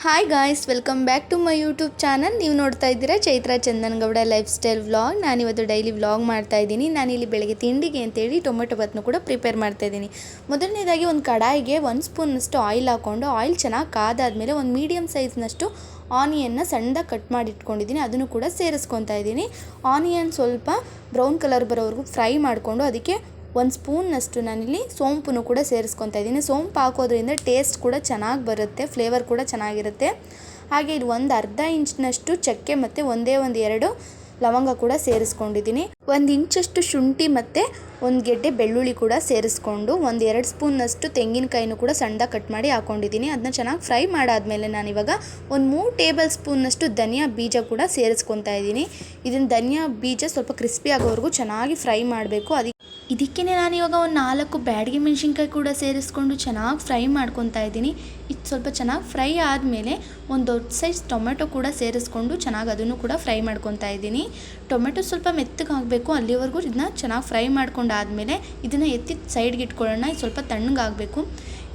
Hi guys, welcome back to my YouTube channel. ನೀವು ನೋಡ್ತಾ ಇದ್ದೀರಾ Chaitra Chandanagowda lifestyle vlog. ನಾನಿವತ್ತು ಡೈಲಿ ವ್ಲಾಗ್ ಮಾಡ್ತಾ ಇದ್ದೀನಿ. ನಾನಿಲ್ಲಿ ಬೆಳಗ್ಗೆ ತಿಂಡಿಗೆ ಅಂತೇಳಿ ಟೊಮೆಟೊ ಬಾತ್ನು ಕೂಡ ಪ್ರಿಪೇರ್ ಮಾಡ್ತಾ ಇದ್ದೀನಿ. ಮೊದಲನೇದಾಗಿ ಒಂದು ಕಡಾಯಿಗೆ 1 ಸ್ಪೂನಷ್ಟು ಆಯಿಲ್ ಹಾಕ್ಕೊಂಡು ಆಯಿಲ್ ಚೆನ್ನಾಗಿ ಕಾದಾದಮೇಲೆ ಒಂದು ಮೀಡಿಯಮ್ ಸೈಜ್ನಷ್ಟು ಆನಿಯನ್ನ ಸಣ್ಣದಾಗಿ ಕಟ್ ಮಾಡಿ ಇಟ್ಕೊಂಡಿದ್ದೀನಿ. ಅದನ್ನು ಕೂಡ ಸೇರಿಸ್ಕೊತಾ ಇದ್ದೀನಿ. ಆನಿಯನ್ ಸ್ವಲ್ಪ ಬ್ರೌನ್ ಕಲರ್ ಬರೋವರೆಗೂ ಫ್ರೈ ಮಾಡಿಕೊಂಡು ಅದಕ್ಕೆ 1 ಸ್ಪೂನ್ನಷ್ಟು ನಾನಿಲ್ಲಿ ಸೋಂಪನ್ನು ಕೂಡ ಸೇರಿಸ್ಕೊತಾ ಇದ್ದೀನಿ. ಸೋಂಪು ಹಾಕೋದ್ರಿಂದ ಟೇಸ್ಟ್ ಕೂಡ ಚೆನ್ನಾಗಿ ಬರುತ್ತೆ, ಫ್ಲೇವರ್ ಕೂಡ ಚೆನ್ನಾಗಿರುತ್ತೆ. ಹಾಗೆ ಇಲ್ಲಿ ಒಂದು ಅರ್ಧ ಇಂಚಿನಷ್ಟು ಚಕ್ಕೆ ಮತ್ತು ಒಂದೇ 2 ಲವಂಗ ಕೂಡ ಸೇರಿಸ್ಕೊಂಡಿದ್ದೀನಿ. 1 ಇಂಚಷ್ಟು ಶುಂಠಿ ಮತ್ತು 1 ಗೆಡ್ಡೆ ಬೆಳ್ಳುಳ್ಳಿ ಕೂಡ ಸೇರಿಸ್ಕೊಂಡು 2 ಸ್ಪೂನ್ನಷ್ಟು ತೆಂಗಿನಕಾಯಿನೂ ಕೂಡ ಸಣ್ಣದಾಗಿ ಕಟ್ ಮಾಡಿ ಹಾಕ್ಕೊಂಡಿದ್ದೀನಿ. ಅದನ್ನ ಚೆನ್ನಾಗಿ ಫ್ರೈ ಮಾಡಾದಮೇಲೆ ನಾನಿವಾಗ 3 ಟೇಬಲ್ ಸ್ಪೂನ್ನಷ್ಟು ಧನಿಯಾ ಬೀಜ ಕೂಡ ಸೇರಿಸ್ಕೊತಾ ಇದ್ದೀನಿ. ಇದನ್ನು ಧನಿಯಾ ಬೀಜ ಸ್ವಲ್ಪ ಕ್ರಿಸ್ಪಿ ಆಗೋವರೆಗೂ ಚೆನ್ನಾಗಿ ಫ್ರೈ ಮಾಡಬೇಕು. ಇದಕ್ಕೆ ನಾನಿವಾಗ 4 ಬ್ಯಾಡಗಿ ಮೆಣಸಿನ್ಕಾಯಿ ಕೂಡ ಸೇರಿಸ್ಕೊಂಡು ಚೆನ್ನಾಗಿ ಫ್ರೈ ಮಾಡ್ಕೊತಾ ಇದ್ದೀನಿ. ಇದು ಸ್ವಲ್ಪ ಚೆನ್ನಾಗಿ ಫ್ರೈ ಆದಮೇಲೆ ಒಂದು ದೊಡ್ಡ ಸೈಜ್ ಟೊಮೆಟೊ ಕೂಡ ಸೇರಿಸ್ಕೊಂಡು ಚೆನ್ನಾಗಿ ಅದನ್ನು ಕೂಡ ಫ್ರೈ ಮಾಡ್ಕೊತಾ ಇದ್ದೀನಿ. ಟೊಮೆಟೊ ಸ್ವಲ್ಪ ಮೆತ್ತಗೆ ಆಗಬೇಕು, ಅಲ್ಲಿವರೆಗೂ ಇದನ್ನ ಚೆನ್ನಾಗಿ ಫ್ರೈ ಮಾಡ್ಕೊಂಡಾದಮೇಲೆ ಇದನ್ನು ಎತ್ತಿ ಸೈಡ್ಗೆ ಇಟ್ಕೊಳ್ಳೋಣ. ಇದು ಸ್ವಲ್ಪ ತಣ್ಣಗಾಗಬೇಕು.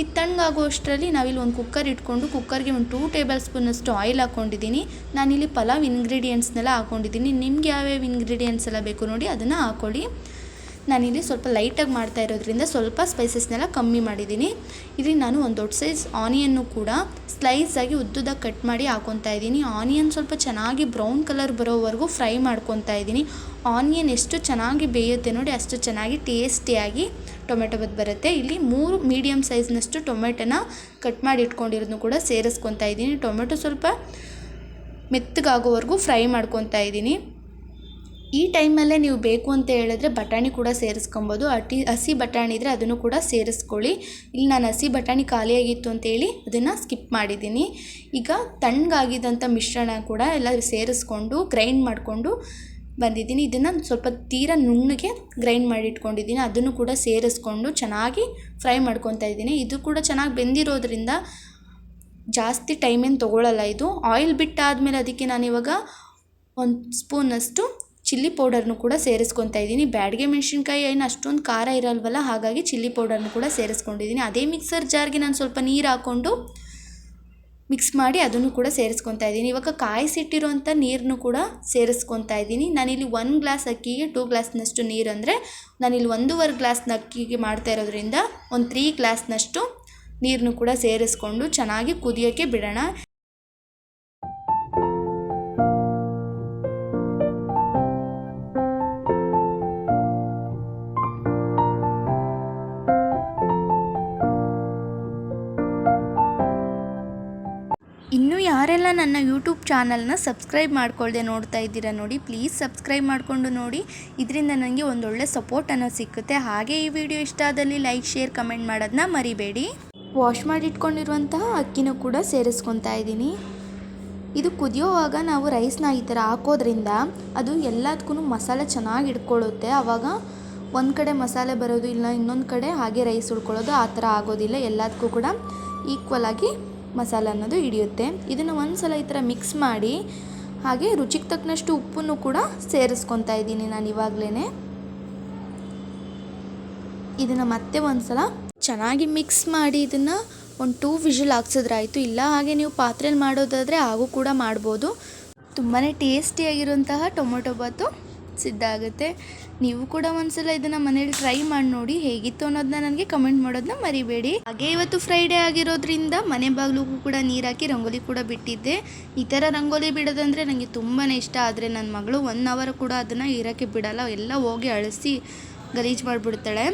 ಇದು ತಣ್ಣಗಾಗುವಷ್ಟರಲ್ಲಿ ನಾವಿಲ್ಲಿ ಒಂದು ಕುಕ್ಕರ್ ಇಟ್ಕೊಂಡು ಕುಕ್ಕರ್ಗೆ 2 ಟೇಬಲ್ ಸ್ಪೂನಷ್ಟು ಆಯಿಲ್ ಹಾಕ್ಕೊಂಡಿದ್ದೀನಿ. ನಾನಿಲ್ಲಿ ಪಲಾವ್ ಇಂಗ್ರೀಡಿಯೆಂಟ್ಸ್ನೆಲ್ಲ ಹಾಕ್ಕೊಂಡಿದ್ದೀನಿ. ನಿಮ್ಗೆ ಯಾವ್ಯಾವ ಇಂಗ್ರೀಡಿಯೆಂಟ್ಸ್ ಎಲ್ಲ ಬೇಕು ನೋಡಿ ಅದನ್ನು ಹಾಕ್ಕೊಳ್ಳಿ. ನಾನಿಲ್ಲಿ ಸ್ವಲ್ಪ ಲೈಟಾಗಿ ಮಾಡ್ತಾ ಇರೋದ್ರಿಂದ ಸ್ವಲ್ಪ ಸ್ಪೈಸಸ್ನೆಲ್ಲ ಕಮ್ಮಿ ಮಾಡಿದ್ದೀನಿ. ಇಲ್ಲಿ ನಾನು ಒಂದು ದೊಡ್ಡ ಸೈಜ್ ಆನಿಯನ್ನು ಕೂಡ ಸ್ಲೈಸಾಗಿ ಉದ್ದುದಾಗಿ ಕಟ್ ಮಾಡಿ ಹಾಕ್ಕೊತಾ ಇದ್ದೀನಿ. ಆನಿಯನ್ ಸ್ವಲ್ಪ ಚೆನ್ನಾಗಿ ಬ್ರೌನ್ ಕಲರ್ ಬರೋವರೆಗೂ ಫ್ರೈ ಮಾಡ್ಕೊತಾ ಇದ್ದೀನಿ. ಆನಿಯನ್ ಎಷ್ಟು ಚೆನ್ನಾಗಿ ಬೇಯುತ್ತೆ ನೋಡಿ ಅಷ್ಟು ಚೆನ್ನಾಗಿ ಟೇಸ್ಟಿಯಾಗಿ ಟೊಮೆಟೊ ಬಾತ್ ಬರುತ್ತೆ. ಇಲ್ಲಿ 3 ಮೀಡಿಯಮ್ ಸೈಜ್ನಷ್ಟು ಟೊಮೆಟೊನ ಕಟ್ ಮಾಡಿ ಇಟ್ಕೊಂಡಿರೋದನ್ನು ಕೂಡ ಸೇರಿಸ್ಕೊತಾ ಇದ್ದೀನಿ. ಟೊಮೆಟೊ ಸ್ವಲ್ಪ ಮೆತ್ತಗಾಗೋವರೆಗೂ ಫ್ರೈ ಮಾಡ್ಕೊತಾ ಇದ್ದೀನಿ. ಈ ಟೈಮಲ್ಲೇ ನೀವು ಬೇಕು ಅಂತ ಹೇಳಿದ್ರೆ ಬಟಾಣಿ ಕೂಡ ಸೇರಿಸ್ಕೊಬೋದು. ಹಸಿ ಬಟಾಣಿ ಇದ್ದರೆ ಅದನ್ನು ಕೂಡ ಸೇರಿಸ್ಕೊಳ್ಳಿ. ಇಲ್ಲಿ ನಾನು ಹಸಿ ಬಟಾಣಿ ಖಾಲಿಯಾಗಿತ್ತು ಅಂತೇಳಿ ಅದನ್ನು ಸ್ಕಿಪ್ ಮಾಡಿದ್ದೀನಿ. ಈಗ ತಣ್ಣಗಾಗಿದ್ದಂಥ ಮಿಶ್ರಣ ಕೂಡ ಎಲ್ಲ ಸೇರಿಸ್ಕೊಂಡು ಗ್ರೈಂಡ್ ಮಾಡಿಕೊಂಡು ಬಂದಿದ್ದೀನಿ. ಇದನ್ನು ಸ್ವಲ್ಪ ತೀರಾ ನುಣ್ಣಗೆ ಗ್ರೈಂಡ್ ಮಾಡಿ ಇಟ್ಕೊಂಡಿದ್ದೀನಿ. ಅದನ್ನು ಕೂಡ ಸೇರಿಸ್ಕೊಂಡು ಚೆನ್ನಾಗಿ ಫ್ರೈ ಮಾಡ್ಕೊತಾ ಇದ್ದೀನಿ. ಇದು ಕೂಡ ಚೆನ್ನಾಗಿ ಬೆಂದಿರೋದ್ರಿಂದ ಜಾಸ್ತಿ ಟೈಮೇನು ತೊಗೊಳ್ಳಲ್ಲ. ಇದು ಆಯಿಲ್ ಬಿಟ್ಟಾದಮೇಲೆ ಅದಕ್ಕೆ ನಾನಿವಾಗ 1 ಸ್ಪೂನಷ್ಟು ಚಿಲ್ಲಿ ಪೌಡರ್ನು ಕೂಡ ಸೇರಿಸ್ಕೊತಾ ಇದ್ದೀನಿ. ಬ್ಯಾಡಗೆ ಮೆಣಸಿನ್ಕಾಯಿ ಏನು ಅಷ್ಟೊಂದು ಖಾರ ಇರಲ್ವಲ್ಲ, ಹಾಗಾಗಿ ಚಿಲ್ಲಿ ಪೌಡರ್ನು ಕೂಡ ಸೇರಿಸ್ಕೊಂಡಿದ್ದೀನಿ. ಅದೇ ಮಿಕ್ಸರ್ ಜಾರ್ಗೆ ನಾನು ಸ್ವಲ್ಪ ನೀರು ಹಾಕ್ಕೊಂಡು ಮಿಕ್ಸ್ ಮಾಡಿ ಅದನ್ನು ಕೂಡ ಸೇರಿಸ್ಕೊತಾ ಇದ್ದೀನಿ. ಇವಾಗ ಕಾಯಿಸಿಟ್ಟಿರೋಂಥ ನೀರನ್ನು ಕೂಡ ಸೇರಿಸ್ಕೊತಾ ಇದ್ದೀನಿ. ನಾನಿಲ್ಲಿ 1 ಗ್ಲಾಸ್ ಅಕ್ಕಿಗೆ 2 ಗ್ಲಾಸ್ನಷ್ಟು ನೀರು ಅಂದರೆ ನಾನಿಲ್ಲಿ 1.5 ಗ್ಲಾಸ್ನ ಅಕ್ಕಿಗೆ ಮಾಡ್ತಾ ಇರೋದ್ರಿಂದ ಒಂದು 3 ಗ್ಲಾಸ್ನಷ್ಟು ನೀರನ್ನು ಕೂಡ ಸೇರಿಸ್ಕೊಂಡು ಚೆನ್ನಾಗಿ ಕುದಿಯೋಕ್ಕೆ ಬಿಡೋಣ. ಇನ್ನೂ ಯಾರೆಲ್ಲ ನನ್ನ ಯೂಟ್ಯೂಬ್ ಚಾನಲ್ನ ಸಬ್ಸ್ಕ್ರೈಬ್ ಮಾಡ್ಕೊಳ್ದೆ ನೋಡ್ತಾ ಇದ್ದೀರಾ ನೋಡಿ, ಪ್ಲೀಸ್ ಸಬ್ಸ್ಕ್ರೈಬ್ ಮಾಡಿಕೊಂಡು ನೋಡಿ. ಇದರಿಂದ ನನಗೆ ಒಂದೊಳ್ಳೆ ಸಪೋರ್ಟ್ ಅನ್ನೋ ಸಿಕ್ಕುತ್ತೆ. ಹಾಗೆ ಈ ವಿಡಿಯೋ ಇಷ್ಟ ಆದಲ್ಲಿ ಲೈಕ್, ಶೇರ್, ಕಮೆಂಟ್ ಮಾಡೋದನ್ನ ಮರಿಬೇಡಿ. ವಾಶ್ ಮಾಡಿಟ್ಕೊಂಡಿರುವಂತಹ ಅಕ್ಕಿನೂ ಕೂಡ ಸೇರಿಸ್ಕೊತಾ ಇದ್ದೀನಿ. ಇದು ಕುದಿಯೋವಾಗ ನಾವು ರೈಸ್ನ ಈ ಥರ ಹಾಕೋದ್ರಿಂದ ಅದು ಎಲ್ಲದಕ್ಕೂ ಮಸಾಲೆ ಚೆನ್ನಾಗಿ ಹಿಡ್ಕೊಳ್ಳುತ್ತೆ. ಆವಾಗ ಒಂದು ಕಡೆ ಮಸಾಲೆ ಬರೋದು ಇಲ್ಲ, ಇನ್ನೊಂದು ಕಡೆ ಹಾಗೆ ರೈಸ್ ಉಳ್ಕೊಳ್ಳೋದು ಆ ಥರ ಆಗೋದಿಲ್ಲ. ಎಲ್ಲದಕ್ಕೂ ಕೂಡ ಈಕ್ವಲ್ ಆಗಿ ಮಸಾಲೆ ಅನ್ನೋದು ಹಿಡಿಯುತ್ತೆ. ಇದನ್ನು ಒಂದ್ಸಲ ಈ ಥರ ಮಿಕ್ಸ್ ಮಾಡಿ ಹಾಗೆ ರುಚಿಗೆ ತಕ್ಕನಷ್ಟು ಉಪ್ಪನ್ನು ಕೂಡ ಸೇರಿಸ್ಕೊತಾ ಇದ್ದೀನಿ ನಾನು ಇವಾಗಲೇ. ಇದನ್ನು ಮತ್ತೆ ಒಂದ್ಸಲ ಚೆನ್ನಾಗಿ ಮಿಕ್ಸ್ ಮಾಡಿ ಇದನ್ನು ಒಂದು 2 ವಿಷಲ್ ಹಾಕ್ಸಿದ್ರಾಯಿತು. ಇಲ್ಲ ಹಾಗೆ ನೀವು ಪಾತ್ರೆಯಲ್ಲಿ ಮಾಡೋದಾದರೆ ಹಾಗೂ ಕೂಡ ಮಾಡ್ಬೋದು. ತುಂಬಾ ಟೇಸ್ಟಿಯಾಗಿರುವಂತಹ ಟೊಮೊಟೊ ಬಾತು ಸಿದ್ಧ ಆಗುತ್ತೆ. ನೀವು ಕೂಡ ಒಂದ್ಸಲ ಇದನ್ನು ಮನೇಲಿ ಟ್ರೈ ಮಾಡಿ ನೋಡಿ, ಹೇಗಿತ್ತು ಅನ್ನೋದನ್ನ ನನಗೆ ಕಮೆಂಟ್ ಮಾಡೋದನ್ನ ಮರಿಬೇಡಿ. ಹಾಗೆ ಇವತ್ತು ಫ್ರೈಡೇ ಆಗಿರೋದ್ರಿಂದ ಮನೆ ಬಾಗಿಲಿಗೂ ಕೂಡ ನೀರು ಹಾಕಿ ರಂಗೋಲಿ ಕೂಡ ಬಿಟ್ಟಿದ್ದೆ. ಈ ಥರ ರಂಗೋಲಿ ಬಿಡೋದಂದರೆ ನನಗೆ ತುಂಬಾ ಇಷ್ಟ. ಆದರೆ ನನ್ನ ಮಗಳು 1 ಅವರ್ ಕೂಡ ಅದನ್ನು ಇರೋಕ್ಕೆ ಬಿಡಲ್ಲ, ಎಲ್ಲ ಹೋಗಿ ಅಳಿಸಿ ಗಲೀಜು ಮಾಡಿಬಿಡ್ತಾಳೆ.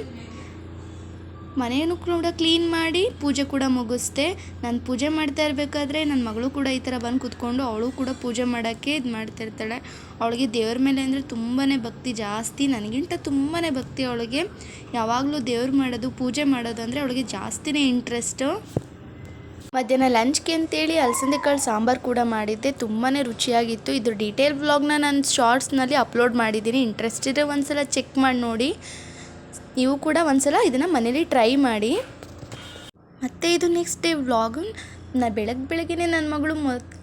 ಮನೆಯನ್ನು ಕೂಡ ಕ್ಲೀನ್ ಮಾಡಿ ಪೂಜೆ ಕೂಡ ಮುಗಿಸ್ದೆ. ನಾನು ಪೂಜೆ ಮಾಡ್ತಾ ಇರಬೇಕಾದ್ರೆ ನನ್ನ ಮಗಳು ಕೂಡ ಈ ಥರ ಬಂದು ಕೂತ್ಕೊಂಡು ಅವಳು ಕೂಡ ಪೂಜೆ ಮಾಡೋಕ್ಕೆ ಇದು ಮಾಡ್ತಿರ್ತಾಳೆ. ಅವಳಿಗೆ ದೇವ್ರ ಮೇಲೆ ಅಂದರೆ ತುಂಬಾ ಭಕ್ತಿ ಜಾಸ್ತಿ, ನನಗಿಂತ ತುಂಬಾ ಭಕ್ತಿ ಅವಳಿಗೆ. ಯಾವಾಗಲೂ ದೇವ್ರು ಮಾಡೋದು, ಪೂಜೆ ಮಾಡೋದು ಅಂದರೆ ಅವಳಿಗೆ ಜಾಸ್ತಿನೇ ಇಂಟ್ರೆಸ್ಟು. ಮಧ್ಯಾಹ್ನ ಲಂಚ್ಗೆ ಅಂತೇಳಿ ಅಲಸಂದೆ ಕಾಳು ಸಾಂಬಾರು ಕೂಡ ಮಾಡಿದ್ದೆ, ತುಂಬಾ ರುಚಿಯಾಗಿತ್ತು. ಇದ್ರ ಡೀಟೇಲ್ ವ್ಲಾಗ್ನ ನಾನು ಶಾರ್ಟ್ಸ್ನಲ್ಲಿ ಅಪ್ಲೋಡ್ ಮಾಡಿದ್ದೀನಿ. ಇಂಟ್ರೆಸ್ಟ್ ಇದ್ದರೆ ಒಂದ್ಸಲ ಚೆಕ್ ಮಾಡಿ ನೋಡಿ. ನೀವು ಕೂಡ ಒಂದ್ಸಲ ಇದನ್ನು ಮನೇಲಿ ಟ್ರೈ ಮಾಡಿ. ಮತ್ತು ಇದು ನೆಕ್ಸ್ಟ್ ಡೇ ವ್ಲಾಗು. ಬೆಳಗ್ಗೆನೇ ನನ್ನ ಮಗಳು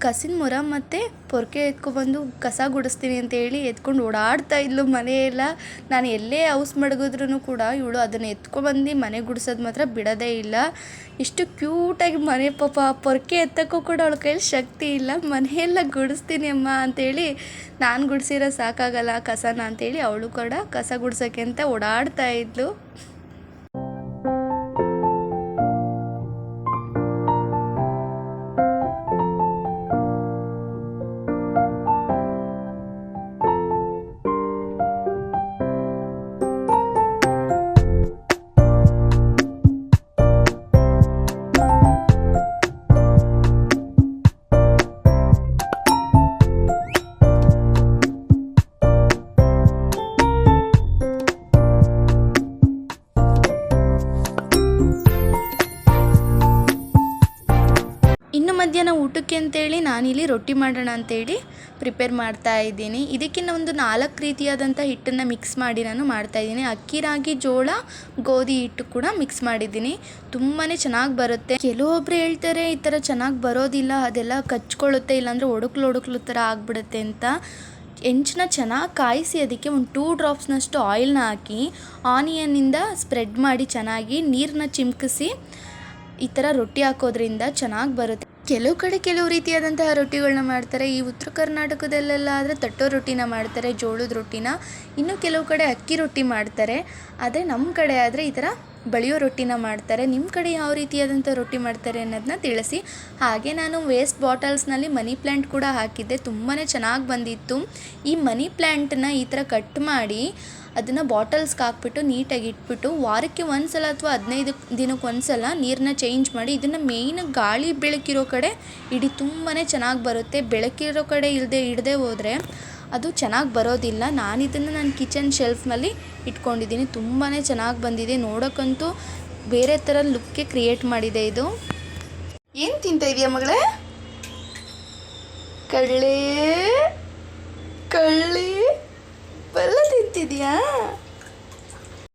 ಕಸಿನ ಮೊರ ಮತ್ತು ಪೊರ್ಕೆ ಎತ್ಕೊಬಂದು ಕಸ ಗುಡಿಸ್ತೀನಿ ಅಂತೇಳಿ ಎತ್ಕೊಂಡು ಓಡಾಡ್ತಾ ಇದ್ಲು ಮನೆಯೆಲ್ಲ. ನಾನು ಎಲ್ಲೇ ಹೌಸ್ ಮಡಗಿದ್ರೂ ಕೂಡ ಇವಳು ಅದನ್ನು ಎತ್ಕೊಬಂದು ಮನೆ ಗುಡಿಸೋದು ಮಾತ್ರ ಬಿಡೋದೇ ಇಲ್ಲ. ಇಷ್ಟು ಕ್ಯೂಟಾಗಿ ಮನೆ ಪಾಪ ಪೊರ್ಕೆ ಎತ್ತಕ್ಕೂ ಕೂಡ ಅವಳ ಕೈಯಲ್ಲಿ ಶಕ್ತಿ ಇಲ್ಲ. ಮನೆಯೆಲ್ಲ ಗುಡಿಸ್ತೀನಿ ಅಮ್ಮ ಅಂತೇಳಿ, ನಾನು ಗುಡಿಸಿರೋ ಸಾಕಾಗಲ್ಲ ಕಸನ ಅಂತೇಳಿ ಅವಳು ಕೂಡ ಕಸ ಗುಡ್ಸೋಕ್ಕೆ ಅಂತ ಓಡಾಡ್ತಾ ಇದ್ಲು. ಇನ್ನು ಮಧ್ಯಾಹ್ನ ಊಟಕ್ಕೆ ಅಂತೇಳಿ ನಾನಿಲ್ಲಿ ರೊಟ್ಟಿ ಮಾಡೋಣ ಅಂತೇಳಿ ಪ್ರಿಪೇರ್ ಮಾಡ್ತಾ ಇದ್ದೀನಿ. ಇದಕ್ಕೆ ಒಂದು 4 ರೀತಿಯಾದಂಥ ಹಿಟ್ಟನ್ನು ಮಿಕ್ಸ್ ಮಾಡಿ ನಾನು ಮಾಡ್ತಾಯಿದ್ದೀನಿ. ಅಕ್ಕಿ, ರಾಗಿ, ಜೋಳ, ಗೋಧಿ ಹಿಟ್ಟು ಕೂಡ ಮಿಕ್ಸ್ ಮಾಡಿದ್ದೀನಿ. ತುಂಬಾ ಚೆನ್ನಾಗಿ ಬರುತ್ತೆ. ಕೆಲವೊಬ್ರು ಹೇಳ್ತಾರೆ ಈ ಥರ ಚೆನ್ನಾಗಿ ಬರೋದಿಲ್ಲ, ಅದೆಲ್ಲ ಕಚ್ಕೊಳ್ಳುತ್ತೆ, ಇಲ್ಲಾಂದರೆ ಒಡಕ್ಲು ಥರ ಆಗಿಬಿಡುತ್ತೆ ಅಂತ. ಹೆಂಚನ್ನ ಚೆನ್ನಾಗಿ ಕಾಯಿಸಿ ಅದಕ್ಕೆ ಒಂದು 2 ಡ್ರಾಪ್ಸ್ನಷ್ಟು ಆಯಿಲ್ನ ಹಾಕಿ ಆನಿಯನ್ನಿಂದ ಸ್ಪ್ರೆಡ್ ಮಾಡಿ ಚೆನ್ನಾಗಿ ನೀರನ್ನ ಚಿಮ್ಕಿಸಿ ಈ ಥರ ರೊಟ್ಟಿ ಹಾಕೋದ್ರಿಂದ ಚೆನ್ನಾಗಿ ಬರುತ್ತೆ. ಕೆಲವು ಕಡೆ ಕೆಲವು ರೀತಿಯಾದಂತಹ ರೊಟ್ಟಿಗಳನ್ನ ಮಾಡ್ತಾರೆ. ಈ ಉತ್ತರ ಕರ್ನಾಟಕದಲ್ಲೆಲ್ಲ ಆದರೆ ತಟ್ಟೋ ರೊಟ್ಟಿನ ಮಾಡ್ತಾರೆ, ಜೋಳದ ರೊಟ್ಟಿನ. ಇನ್ನು ಕೆಲವು ಕಡೆ ಅಕ್ಕಿ ರೊಟ್ಟಿ ಮಾಡ್ತಾರೆ. ಆದರೆ ನಮ್ಮ ಕಡೆ ಆದರೆ ಈ ಥರ ಬಳಿಯೋ ರೊಟ್ಟಿನ ಮಾಡ್ತಾರೆ. ನಿಮ್ಮ ಕಡೆ ಯಾವ ರೀತಿಯಾದಂಥ ರೊಟ್ಟಿ ಮಾಡ್ತಾರೆ ಅನ್ನೋದನ್ನ ತಿಳಿಸಿ. ಹಾಗೆ ನಾನು ವೇಸ್ಟ್ ಬಾಟಲ್ಸ್ನಲ್ಲಿ ಮನಿ ಪ್ಲ್ಯಾಂಟ್ ಕೂಡ ಹಾಕಿದ್ದೆ, ತುಂಬಾ ಚೆನ್ನಾಗಿ ಬಂದಿತ್ತು. ಈ ಮನಿ ಪ್ಲ್ಯಾಂಟನ್ನ ಈ ಥರ ಕಟ್ ಮಾಡಿ ಅದನ್ನು ಬಾಟಲ್ಸ್ಗೆ ಹಾಕ್ಬಿಟ್ಟು ನೀಟಾಗಿ ಇಟ್ಬಿಟ್ಟು ವಾರಕ್ಕೆ ಒಂದ್ಸಲ ಅಥವಾ 15 ದಿನಕ್ಕೆ ಒಂದ್ಸಲ ನೀರನ್ನ ಚೇಂಜ್ ಮಾಡಿ ಇದನ್ನು ಮೇಯ್ನಾಗಿ ಗಾಳಿ ಬೆಳಕಿರೋ ಕಡೆ ಇಡಿ. ತುಂಬಾ ಚೆನ್ನಾಗಿ ಬರುತ್ತೆ. ಬೆಳಕಿರೋ ಕಡೆ ಇಡದೆ ಹೋದರೆ ಅದು ಚೆನ್ನಾಗಿ ಬರೋದಿಲ್ಲ. ನಾನಿದನ್ನು ನನ್ನ ಕಿಚನ್ ಶೆಲ್ಫ್ನಲ್ಲಿ ಇಟ್ಕೊಂಡಿದ್ದೀನಿ. ತುಂಬಾ ಚೆನ್ನಾಗಿ ಬಂದಿದೆ. ನೋಡೋಕ್ಕಂತೂ ಬೇರೆ ಥರ ಲುಕ್ಕೆ ಕ್ರಿಯೇಟ್ ಮಾಡಿದೆ ಇದು. ಏನು ತಿಂತಾ ಇದೆಯಾ ಮಗಳೇ? ಕಳ್ಳಿ ಬೆಲ್ಲ ತಿಂತಿದ್ಯಾ?